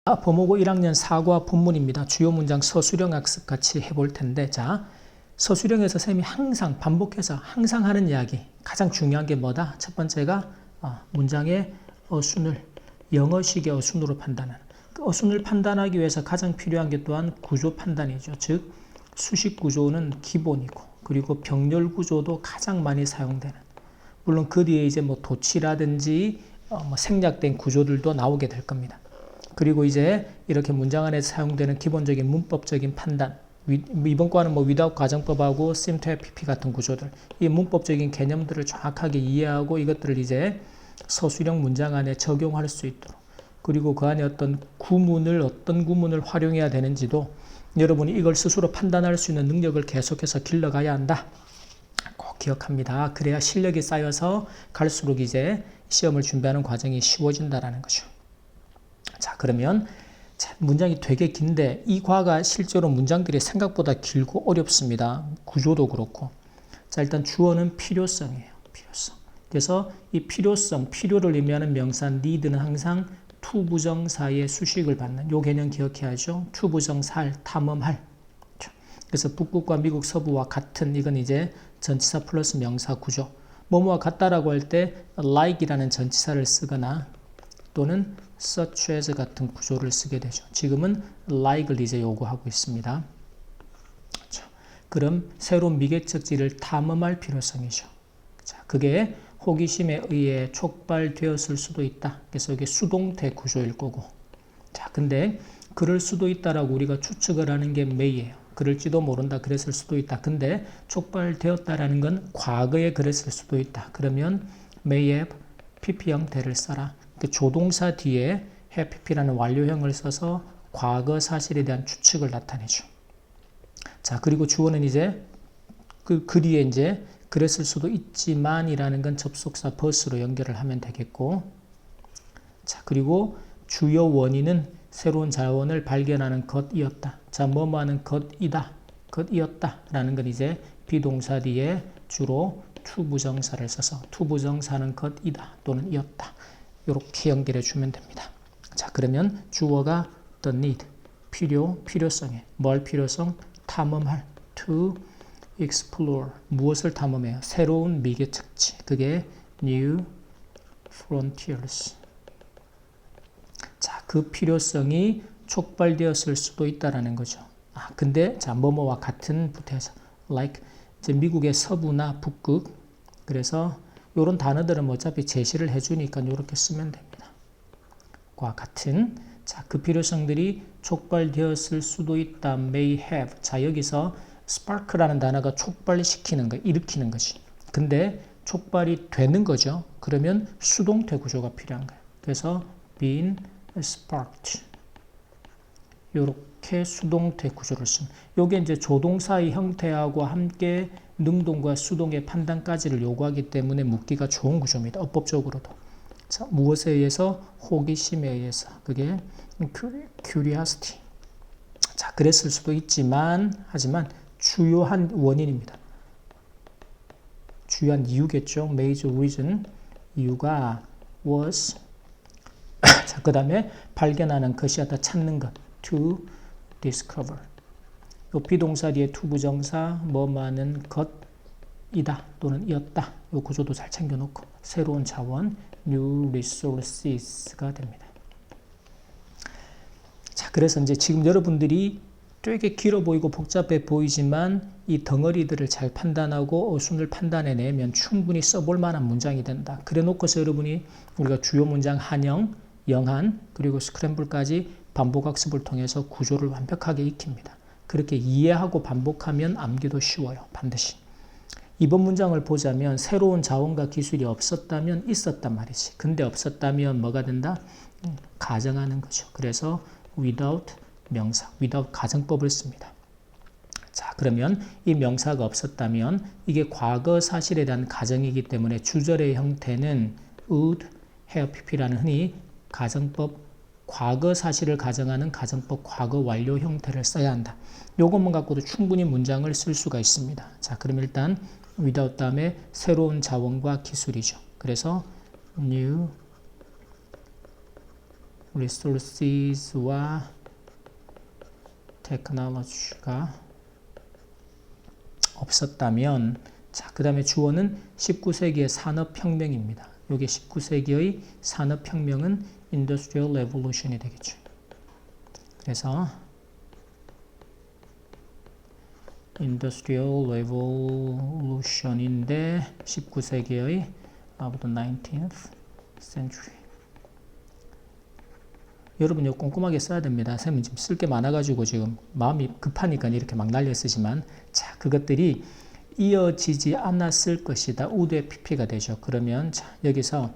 범호고 1학년 4과 본문입니다. 주요 문장 서술형 학습 같이 해볼 텐데, 자, 서술형에서 쌤이 항상 반복해서 항상 하는 이야기, 가장 중요한 게 뭐다? 첫 번째가 문장의 어순을 영어식의 어순으로 판단하는. 그 어순을 판단하기 위해서 가장 필요한 게 또한 구조 판단이죠. 즉 수식 구조는 기본이고, 그리고 병렬 구조도 가장 많이 사용되는. 물론 그 뒤에 이제 뭐 도치라든지 생략된 구조들도 나오게 될 겁니다. 그리고 이제 이렇게 문장 안에 사용되는 기본적인 문법적인 판단, 이번 과는 뭐 without 가정법하고 seem to have pp 같은 구조들, 이 문법적인 개념들을 정확하게 이해하고 이것들을 이제 서술형 문장 안에 적용할 수 있도록, 그리고 그 안에 어떤 구문을 활용해야 되는지도 여러분이 이걸 스스로 판단할 수 있는 능력을 계속해서 길러가야 한다. 꼭 기억합니다. 그래야 실력이 쌓여서 갈수록 이제 시험을 준비하는 과정이 쉬워진다는 거죠. 자, 그러면 문장이 되게 긴데 이 과가 실제로 문장들이 생각보다 길고 어렵습니다. 구조도 그렇고. 자, 일단 주어는 필요성이에요. 필요성. 그래서 이 필요성, 필요를 의미하는 명사 need는 항상 to 부정사의 수식을 받는 요 개념 기억해야죠. to 부정사 탐험할. 그래서 북극과 미국 서부와 같은, 이건 이제 전치사 플러스 명사 구조. 뭐뭐와 같다라고 할 때 like이라는 전치사를 쓰거나 또는 such as 같은 구조를 쓰게 되죠. 지금은 like를 이제 요구하고 있습니다. 자, 그럼 새로운 미개척지를 탐험할 필요성이죠. 자, 그게 호기심에 의해 촉발되었을 수도 있다. 그래서 이게 수동태 구조일 거고. 자, 근데 그럴 수도 있다라고 우리가 추측을 하는 게 may예요. 그럴지도 모른다. 그랬을 수도 있다. 근데 촉발되었다라는 건 과거에 그랬을 수도 있다. 그러면 may have pp 형태를 써라. 조동사 뒤에 have pp라는 완료형을 써서 과거 사실에 대한 추측을 나타내죠. 자, 그리고 주어는 이제 그 뒤에 이제 그랬을 수도 있지만이라는 건 접속사 but으로 연결을 하면 되겠고, 자, 그리고 주요 원인은 새로운 자원을 발견하는 것이었다. 자, 뭐뭐하는 것이었다라는 건 이제 비동사 뒤에 주로 to 부정사를 써서 to 부정사는 것이다 또는 이었다. 이렇게 연결해 주면 됩니다. 자, 그러면 주어가 the need, 필요성에, 뭘 필요성? 탐험할, to explore, 무엇을 탐험해요? 새로운 미개척지, 그게 new frontiers. 자, 그 필요성이 촉발되었을 수도 있다라는 거죠. 근데 자, 뭐뭐와 같은 부터해서 like 이제 미국의 서부나 북극, 그래서 이런 단어들은 어차피 제시를 해주니까 이렇게 쓰면 됩니다. 과 같은, 자, 그 필요성들이 촉발되었을 수도 있다. may have. 자, 여기서 spark라는 단어가 촉발시키는 거, 일으키는 것이. 근데 촉발이 되는 거죠. 그러면 수동태 구조가 필요한 거예요. 그래서 been sparked. 이렇게 수동태 구조를 씁니다. 이게 이제 조동사의 형태하고 함께 능동과 수동의 판단까지를 요구하기 때문에 묻기가 좋은 구조입니다. 어법적으로도. 자, 무엇에 의해서? 호기심에 의해서. 그게 curiosity. 자, 그랬을 수도 있지만, 하지만 주요한 원인입니다. 주요한 이유겠죠. major reason. 이유가 was. 자, 그 다음에 발견하는 것이었다. 찾는 것. to discover. 요 비동사 뒤에 to 부정사 뭐뭐하는 것이다 또는 이었다. 요 구조도 잘 챙겨놓고 새로운 자원 new resources가 됩니다. 자, 그래서 이제 지금 여러분들이 되게 길어 보이고 복잡해 보이지만 이 덩어리들을 잘 판단하고 어순을 판단해내면 충분히 써볼 만한 문장이 된다. 그래 놓고서 여러분이 우리가 주요 문장 한영, 영한, 그리고 스크램블까지 반복학습을 통해서 구조를 완벽하게 익힙니다. 그렇게 이해하고 반복하면 암기도 쉬워요. 반드시. 이번 문장을 보자면 새로운 자원과 기술이 없었다면 있었단 말이지. 근데 없었다면 뭐가 된다? 가정하는 거죠. 그래서 without 명사, without 가정법을 씁니다. 자, 그러면 이 명사가 없었다면 이게 과거 사실에 대한 가정이기 때문에 주절의 형태는 would have pp라는 흔히 가정법, 과거 사실을 가정하는 가정법 과거 완료 형태를 써야 한다. 요것만 갖고도 충분히 문장을 쓸 수가 있습니다. 자, 그럼 일단 without 다음에 새로운 자원과 기술이죠. 그래서 new resources와 technology가 없었다면, 자, 그 다음에 주어는 19세기의 산업혁명입니다. 이게 19세기의 산업혁명은 Industrial Revolution이 되겠죠. 그래서 Industrial Revolution인데 19세기의 of the 19th century. 여러분 이거 꼼꼼하게 써야 됩니다. 쌤은 지금 쓸 게 많아가지고 지금 마음이 급하니까 이렇게 막 날려 쓰지만, 자, 그것들이 이어지지 않았을 것이다. 우대 PP가 되죠. 그러면 자, 여기서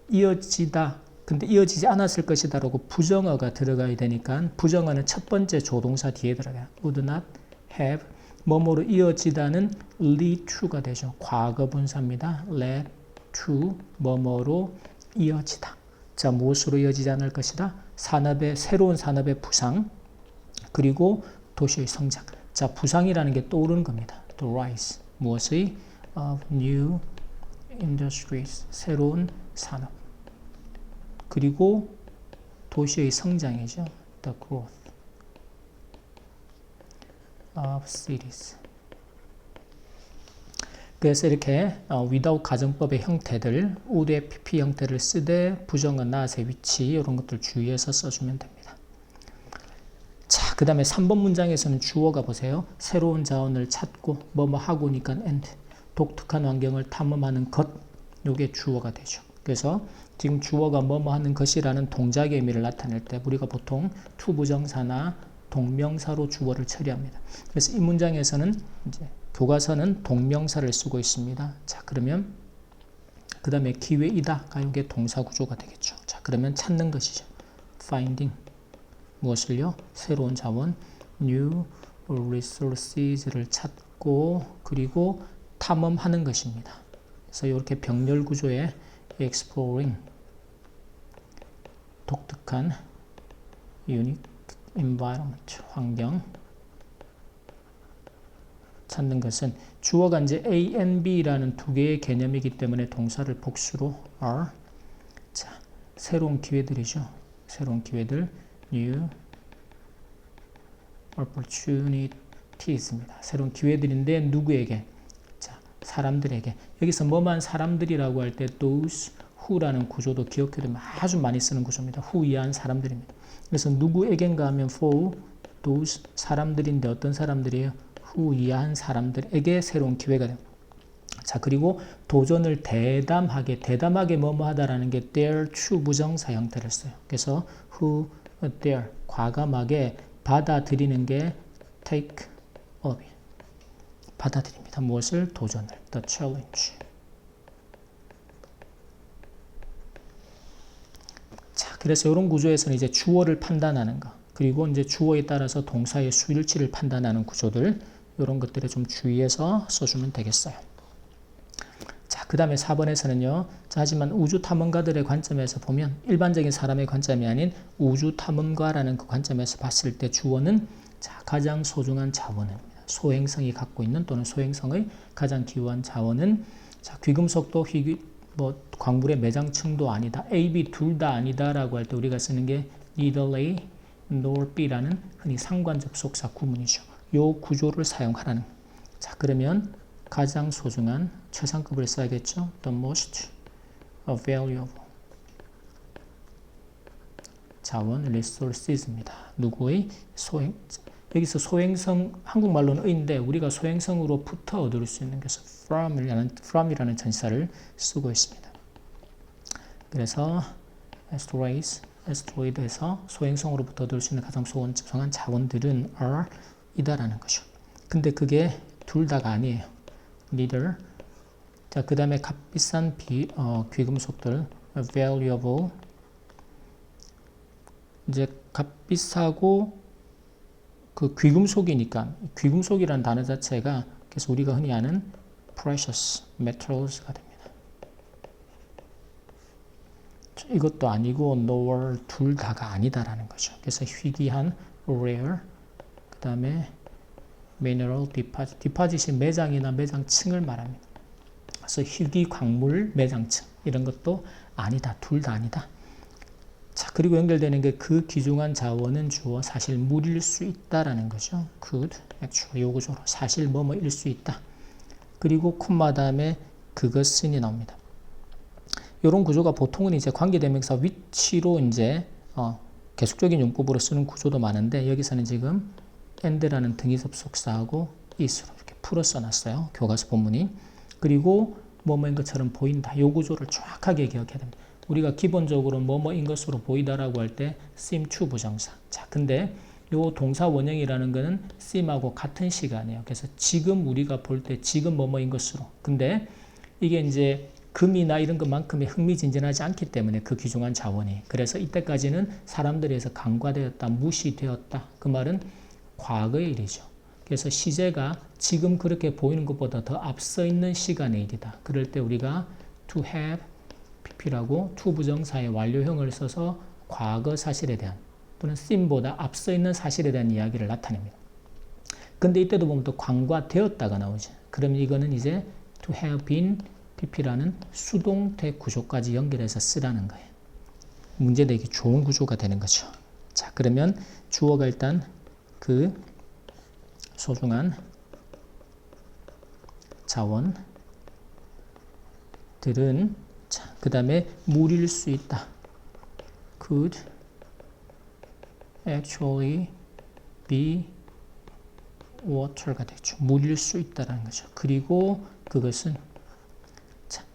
이어지다, 근데 이어지지 않았을 것이다 라고 부정어가 들어가야 되니까 부정어는 첫 번째 조동사 뒤에 들어가요. would not have 뭐뭐로 이어지다는 lead to가 되죠. 과거 분사입니다. led to 뭐뭐로 이어지다. 자, 무엇으로 이어지지 않을 것이다? 새로운 산업의 부상, 그리고 도시의 성장. 자, 부상이라는 게 떠오르는 겁니다. The rise. 무엇의? Of new industries. 새로운 산업. 그리고 도시의 성장이죠. The growth of cities. 그래서 이렇게 without 가정법의 형태들, would PP 형태를 쓰되 부정어 not의 위치 이런 것들 주의해서 써주면 됩니다. 자, 그 다음에 3번 문장에서는 주어가 보세요. 새로운 자원을 찾고 뭐뭐 하고니까 and 독특한 환경을 탐험하는 것, 요게 주어가 되죠. 그래서 지금 주어가 뭐뭐 하는 것이라는 동작의 의미를 나타낼 때 우리가 보통 to 부정사나 동명사로 주어를 처리합니다. 그래서 이 문장에서는 이제 교과서는 동명사를 쓰고 있습니다. 자, 그러면 그 다음에 기회이다가 이게 동사 구조가 되겠죠. 자, 그러면 찾는 것이죠. finding 무엇을요? 새로운 자원 new resources를 찾고 그리고 탐험하는 것입니다. 그래서 이렇게 병렬 구조의 exploring 독특한 unique environment 환경 찾는 것은 주어가 이제 A and B라는 두 개의 개념이기 때문에 동사를 복수로 are. 자, 새로운 기회들이죠. 새로운 기회들 new opportunities입니다. 새로운 기회들인데 누구에게? 자, 사람들에게. 여기서 뭐만 사람들이라고 할 때 those who라는 구조도 기억해두면 아주 많이 쓰는 구조입니다. who 이한 사람들입니다. 그래서 누구에겐가 하면 for those 사람들인데 어떤 사람들이에요? who 이한 사람들에게 새로운 기회가 됩니다. 자, 그리고 도전을 대담하게 뭐뭐 하다라는 게 dare to 부정사 형태를 써요. 그래서 who dare 과감하게 받아들이는 게 take up 받아들입니다. 무엇을? 도전을 the challenge. 자, 그래서 이런 구조에서는 이제 주어를 판단하는 거, 그리고 이제 주어에 따라서 동사의 수일치를 판단하는 구조들, 이런 것들에 좀 주의해서 써주면 되겠어요. 자, 그 다음에 4번에서는요. 자, 하지만 우주 탐험가들의 관점에서 보면 일반적인 사람의 관점이 아닌 우주 탐험가라는 그 관점에서 봤을 때 주어는 자, 가장 소중한 자원입니다. 소행성이 갖고 있는 또는 소행성의 가장 기여한 자원은 자, 귀금속도 광물의 매장층도 아니다. A, B 둘 다 아니다라고 할 때 우리가 쓰는 게 neither A nor B라는 흔히 상관접속사 구문이죠. 요 구조를 사용하라는. 자, 그러면 가장 소중한 최상급을 써야겠죠. The most valuable 자원 resources입니다. 누구의? 여기서 소행성, 한국말로는 의인데 우리가 소행성으로부터 얻을 수 있는 것은 from이라는 전치사를 쓰고 있습니다. 그래서 asteroid에서 소행성으로부터 얻을 수 있는 가장 소중한 자원들은 are 이다라는 거죠. 근데 그게 둘 다가 아니에요. neither. 자, 그 다음에 값비싼 귀금속들 valuable. 이제 값비싸고 그 귀금속이니까 귀금속이라는 단어 자체가 그래서 우리가 흔히 아는 precious metals가 됩니다. 이것도 아니고 nor 둘 다가 아니다라는 거죠. 그래서 희귀한 rare, 그 다음에 mineral deposit. deposit이 매장이나 매장층을 말합니다. 그래서 희귀 광물 매장층 이런 것도 아니다. 둘 다 아니다. 자, 그리고 연결되는 게 그 귀중한 자원은 주어 사실 물일 수 있다라는 거죠. could, actually 요 구조로 사실 뭐뭐일 수 있다. 그리고 콤마 다음에 그것은이 나옵니다. 이런 구조가 보통은 이제 관계대명사 위치로 이제 계속적인 용법으로 쓰는 구조도 많은데 여기서는 지금 and라는 등위접속사하고 is로 이렇게 풀어 써놨어요. 교과서 본문이. 그리고 뭐뭐인 것처럼 보인다. 이 구조를 정확하게 기억해야 됩니다. 우리가 기본적으로 뭐뭐인 것으로 보이다라고 할 때 seem to 부정사. 자, 근데 요 동사 원형이라는 거는 seem하고 같은 시간이에요. 그래서 지금 우리가 볼 때 지금 뭐뭐인 것으로. 근데 이게 이제 금이나 이런 것만큼의 흥미진진하지 않기 때문에 그 귀중한 자원이. 그래서 이때까지는 사람들에서 간과되었다, 무시되었다. 그 말은 과거의 일이죠. 그래서 시제가 지금 그렇게 보이는 것보다 더 앞서 있는 시간의 일이다. 그럴 때 우리가 to have pp라고 to 부정사의 완료형을 써서 과거 사실에 대한 또는 seem보다 앞서 있는 사실에 대한 이야기를 나타냅니다. 근데 이때도 보면 또 간과되었다가 나오죠. 그러면 이거는 이제 to have been pp라는 수동태 구조까지 연결해서 쓰라는 거예요. 문제 내기 좋은 구조가 되는 거죠. 자, 그러면 주어가 일단 그 소중한 자원들은 자, 그 다음에 물일 수 있다. could actually be water가 되죠. 물일 수 있다라는 거죠. 그리고 그것은 자,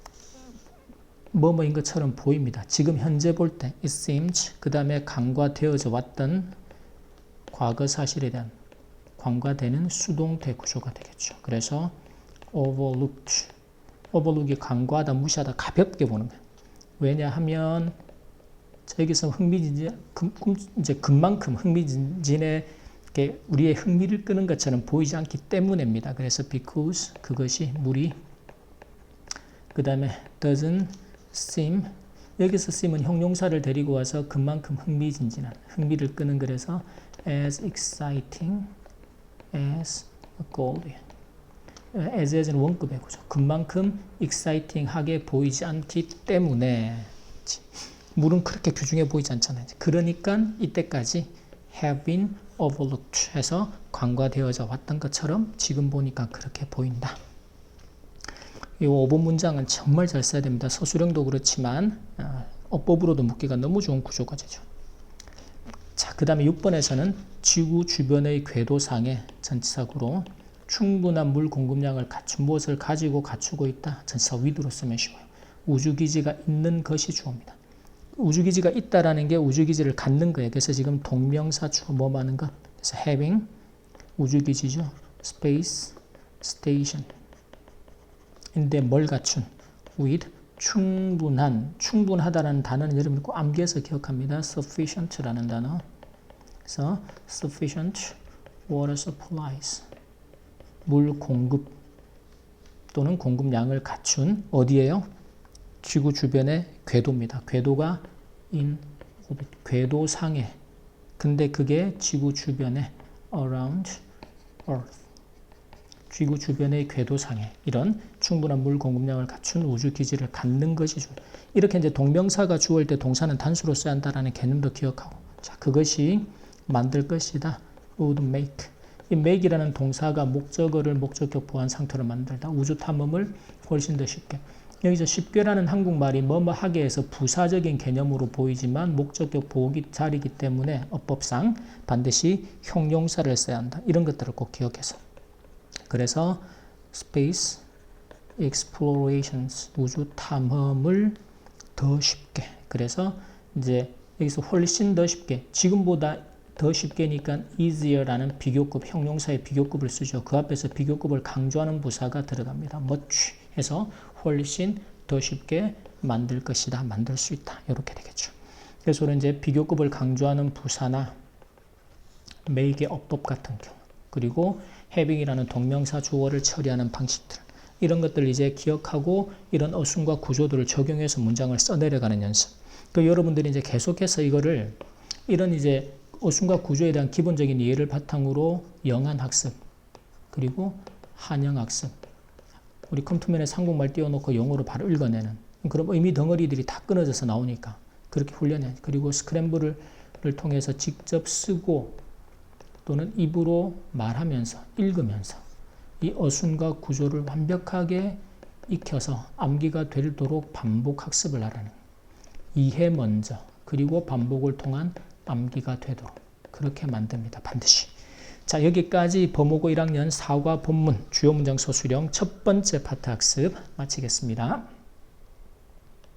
뭐뭐인 것처럼 보입니다. 지금 현재 볼 때 it seems 그 다음에 간과되어져 왔던 과거 사실에 대한 간과되는 수동태 구조가 되겠죠. 그래서 overlook이 간과하다, 무시하다, 가볍게 보는 거예요. 왜냐하면 여기서 이제 금만큼 흥미진진에 우리의 흥미를 끄는 것처럼 보이지 않기 때문입니다. 그래서 because 그것이 물이 그 다음에 doesn't seem 여기서 seem은 형용사를 데리고 와서 그만큼 흥미진진한 흥미를 끄는 그래서 as exciting as a gold as는 원급의 구조. 그만큼 exciting하게 보이지 않기 때문에 물은 그렇게 귀중해 보이지 않잖아요. 그러니까 이때까지 have been overlooked 해서 간과되어져 왔던 것처럼 지금 보니까 그렇게 보인다. 이 5번 문장은 정말 잘 써야 됩니다. 서술형도 그렇지만 어법으로도 묻기가 너무 좋은 구조가 되죠. 자, 그 다음에 6번에서는 지구 주변의 궤도상에 전치사구로 충분한 물 공급량을 갖춘 무엇을 가지고 갖추고 있다. 전치사 with로 쓰면 쉬워요. 우주기지가 있는 것이 주어입니다. 우주기지가 있다라는 게 우주기지를 갖는 거예요. 그래서 지금 동명사 주어 뭐 하는 것. 그래서 having 우주기지죠. space station 인데 뭘 갖춘? with 충분하다라는 단어는 여러분이 꼭 암기해서 기억합니다. sufficient라는 단어. 그래서 sufficient water supplies 물 공급 또는 공급량을 갖춘 어디에요? 지구 주변의 궤도입니다. 궤도가 in orbit, 궤도상에. 근데 그게 지구 주변에 around earth. 지구 주변의 궤도상에 이런 충분한 물 공급량을 갖춘 우주기지를 갖는 것이 주어. 이렇게 이제 동명사가 주어일 때 동사는 단수로 써야 한다는 개념도 기억하고. 자, 그것이 만들 것이다. would make. 이 make이라는 동사가 목적어를 목적격 보완 상태로 만들다. 우주 탐험을 훨씬 더 쉽게. 여기서 쉽게라는 한국말이 뭐뭐 하게 해서 부사적인 개념으로 보이지만 목적격 보기 자리이기 때문에 어법상 반드시 형용사를 써야 한다. 이런 것들을 꼭 기억해서. 그래서 space explorations 우주 탐험을 더 쉽게. 그래서 이제 여기서 훨씬 더 쉽게 지금보다 더 쉽게니까 easier라는 비교급 형용사의 비교급을 쓰죠. 그 앞에서 비교급을 강조하는 부사가 들어갑니다. much 해서 훨씬 더 쉽게 만들 것이다. 만들 수 있다. 이렇게 되겠죠. 그래서 이제 비교급을 강조하는 부사나 make의 어법 같은 경우 그리고 having이라는 동명사 주어를 처리하는 방식들 이런 것들 이제 기억하고 이런 어순과 구조들을 적용해서 문장을 써내려가는 연습. 또 여러분들이 이제 계속해서 이거를 이런 이제 어순과 구조에 대한 기본적인 이해를 바탕으로 영한 학습 그리고 한영 학습 우리 컴퓨터면에 한국말 띄워놓고 영어로 바로 읽어내는 그런 의미 덩어리들이 다 끊어져서 나오니까 그렇게 훈련해. 그리고 스크램블을 통해서 직접 쓰고 또는 입으로 말하면서 읽으면서 이 어순과 구조를 완벽하게 익혀서 암기가 되도록 반복 학습을 하라는 거예요. 이해 먼저 그리고 반복을 통한 암기가 되도록 그렇게 만듭니다. 반드시. 자, 여기까지 범호고 1학년 사과 본문 주요 문장 서술형 첫 번째 파트 학습 마치겠습니다.